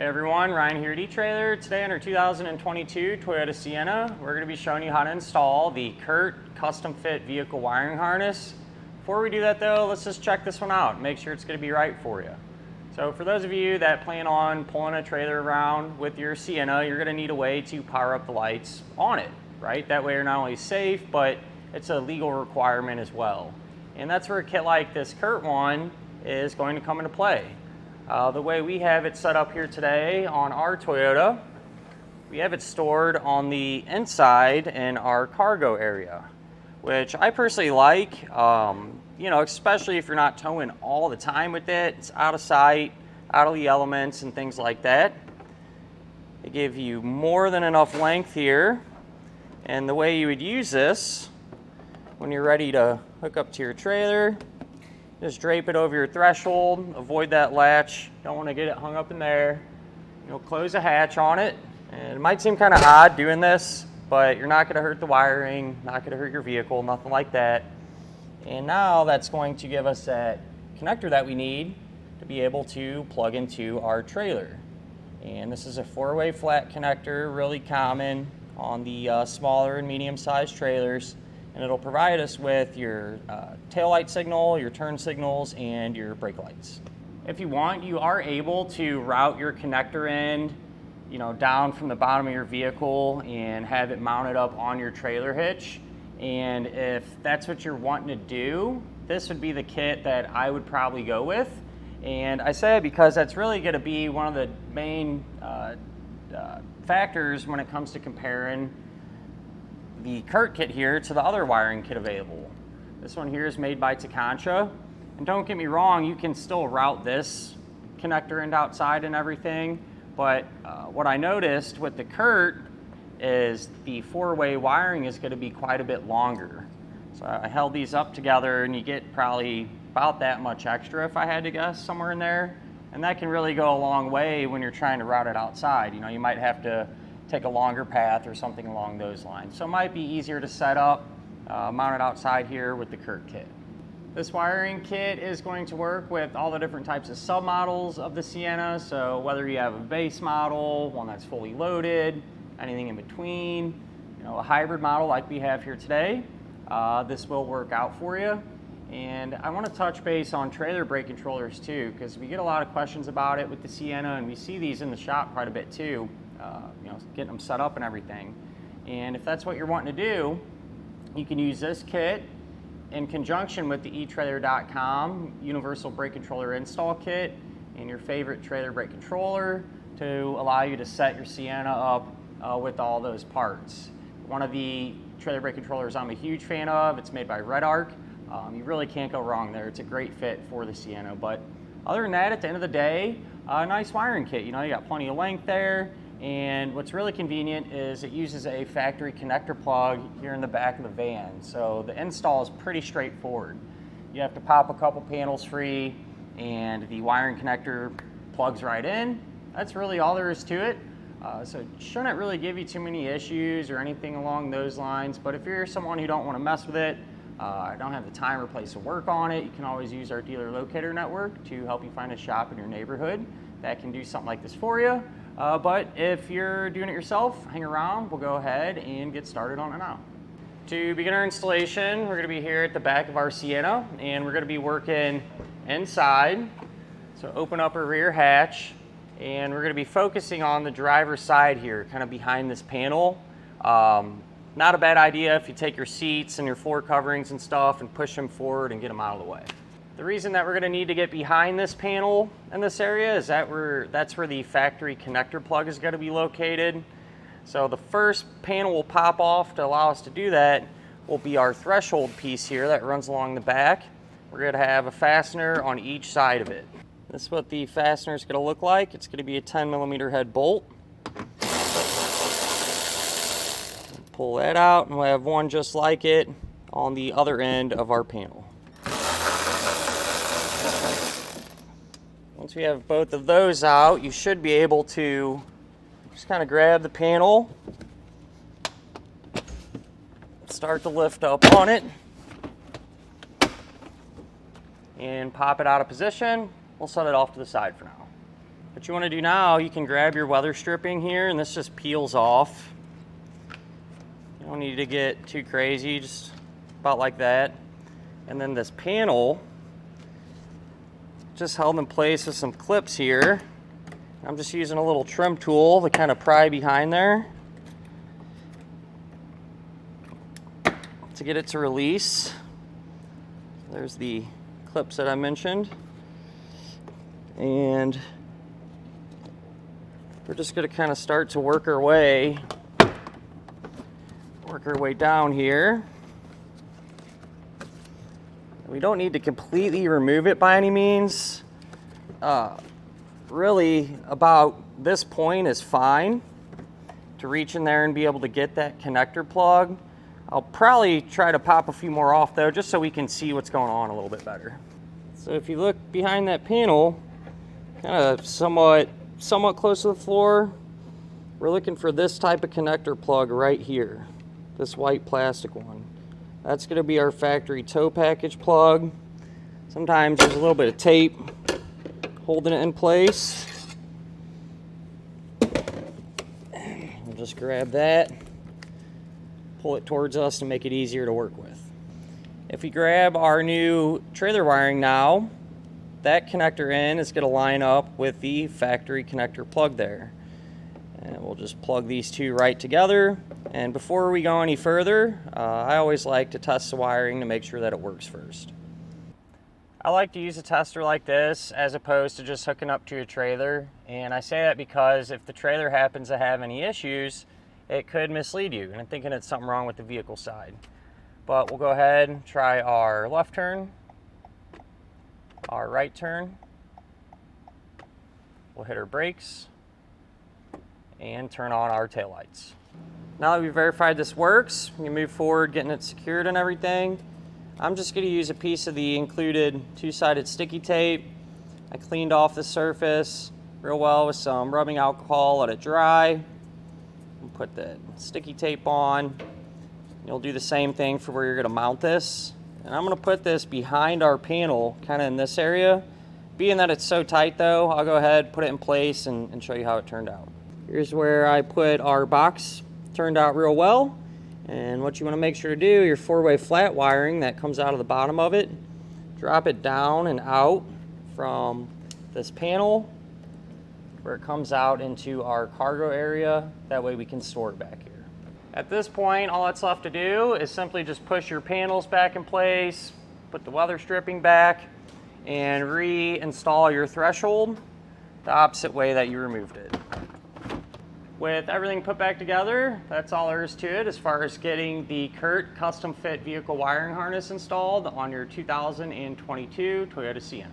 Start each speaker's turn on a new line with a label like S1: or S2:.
S1: Hey everyone, Ryan here at eTrailer. Today on our 2022 Toyota Sienna, we're going to be showing you how to install the Curt custom fit vehicle wiring harness. Before we do that though, let's just check this one out and make sure it's going to be right for you. So for those of you that plan on pulling a trailer around with your Sienna, you're going to need a way to power up the lights on it, right? That way you're not only safe, but it's a legal requirement as well. And that's where a kit like this Curt one is going to come into play. The way we have it set up here today on our Toyota, we have it stored on the inside in our cargo area, which I personally like, you know, especially if you're not towing all the time with it. It's out of sight, out of the elements and things like that. They give you more than enough length here. And the way you would use this when you're ready to hook up to your trailer, just drape it over your threshold, avoid that latch. Don't want to get it hung up in there. You'll close a hatch on it. And it might seem kind of odd doing this, but you're not going to hurt the wiring, not going to hurt your vehicle, nothing like that. And now that's going to give us that connector that we need to be able to plug into our trailer. And this is a 4-way flat connector, really common on the smaller and medium-sized trailers. And it'll provide us with your tail light signal, your turn signals, and your brake lights. If you want, you are able to route your connector end, you know, down from the bottom of your vehicle and have it mounted up on your trailer hitch. And if that's what you're wanting to do, this would be the kit that I would probably go with. And I say it because that's really going to be one of the main factors when it comes to comparing the Curt kit here to the other wiring kit available. This one here is made by Takancha, and don't get me wrong, you can still route this connector end outside and everything, but what I noticed with the Curt is the 4-way wiring is going to be quite a bit longer. So I held these up together and you get probably about that much extra, if I had to guess, somewhere in there, and that can really go a long way when you're trying to route it outside. You know, you might have to take a longer path or something along those lines. So it might be easier to set up, mount it outside here with the Curt kit. This wiring kit is going to work with all the different types of submodels of the Sienna. So whether you have a base model, one that's fully loaded, anything in between, you know, a hybrid model like we have here today, this will work out for you. And I want to touch base on trailer brake controllers too, because we get a lot of questions about it with the Sienna, and we see these in the shop quite a bit too. You know, getting them set up and everything. And if that's what you're wanting to do, you can use this kit in conjunction with the etrailer.com universal brake controller install kit and your favorite trailer brake controller to allow you to set your Sienna up with all those parts. One of the trailer brake controllers I'm a huge fan of, it's made by RedArc. You really can't go wrong there. It's a great fit for the Sienna. But other than that, at the end of the day, a nice wiring kit. You know, you got plenty of length there. And what's really convenient is it uses a factory connector plug here in the back of the van. So the install is pretty straightforward. You have to pop a couple panels free and the wiring connector plugs right in. That's really all there is to it. So it shouldn't really give you too many issues or anything along those lines. But if you're someone who don't want to mess with it, don't have the time or place to work on it, you can always use our dealer locator network to help you find a shop in your neighborhood that can do something like this for you. But if you're doing it yourself, hang around, we'll go ahead and get started on it now. To begin our installation, we're going to be here at the back of our Sienna, and we're going to be working inside. So open up our rear hatch, and we're going to be focusing on the driver's side here, kind of behind this panel. Not a bad idea if you take your seats and your floor coverings and stuff and push them forward and get them out of the way. The reason that we're going to need to get behind this panel in this area is that that's where the factory connector plug is going to be located. So the first panel will pop off to allow us to do that will be our threshold piece here that runs along the back. We're going to have a fastener on each side of it. This is what the fastener is going to look like. It's going to be a 10mm head bolt. Pull that out, and we'll have one just like it on the other end of our panel. Once we have both of those out, you should be able to just kind of grab the panel, start to lift up on it, and pop it out of position. We'll set it off to the side for now. What you want to do now, you can grab your weather stripping here, and this just peels off. You don't need to get too crazy, just about like that. And then this panel, just held in place with some clips here. I'm just using a little trim tool to kind of pry behind there to get it to release. There's the clips that I mentioned. And we're just going to kind of start to work our way down here. We don't need to completely remove it by any means. Really, about this point is fine to reach in there and be able to get that connector plug. I'll probably try to pop a few more off though, just so we can see what's going on a little bit better. So if you look behind that panel, kind of somewhat close to the floor, we're looking for this type of connector plug right here, this white plastic one. That's going to be our factory tow package plug. Sometimes there's a little bit of tape holding it in place. We'll just grab that, pull it towards us to make it easier to work with. If we grab our new trailer wiring now, that connector in is going to line up with the factory connector plug there. And we'll just plug these two right together. And before we go any further, I always like to test the wiring to make sure that it works first. I like to use a tester like this as opposed to just hooking up to a trailer. And I say that because if the trailer happens to have any issues, it could mislead you. And I'm thinking it's something wrong with the vehicle side. But we'll go ahead and try our left turn, our right turn. We'll hit our brakes and turn on our taillights. Now that we've verified this works, we can move forward getting it secured and everything. I'm just going to use a piece of the included two-sided sticky tape. I cleaned off the surface real well with some rubbing alcohol, let it dry. We'll put the sticky tape on. You'll do the same thing for where you're going to mount this. And I'm going to put this behind our panel, kind of in this area. Being that it's so tight though, I'll go ahead, put it in place and show you how it turned out. Here's where I put our box. Turned out real well. And what you want to make sure to do, your 4-way flat wiring that comes out of the bottom of it, drop it down and out from this panel where it comes out into our cargo area. That way we can store it back here. At this point, all that's left to do is simply just push your panels back in place, put the weather stripping back, and reinstall your threshold the opposite way that you removed it. With everything put back together, that's all there is to it as far as getting the Curt custom fit vehicle wiring harness installed on your 2022 Toyota Sienna.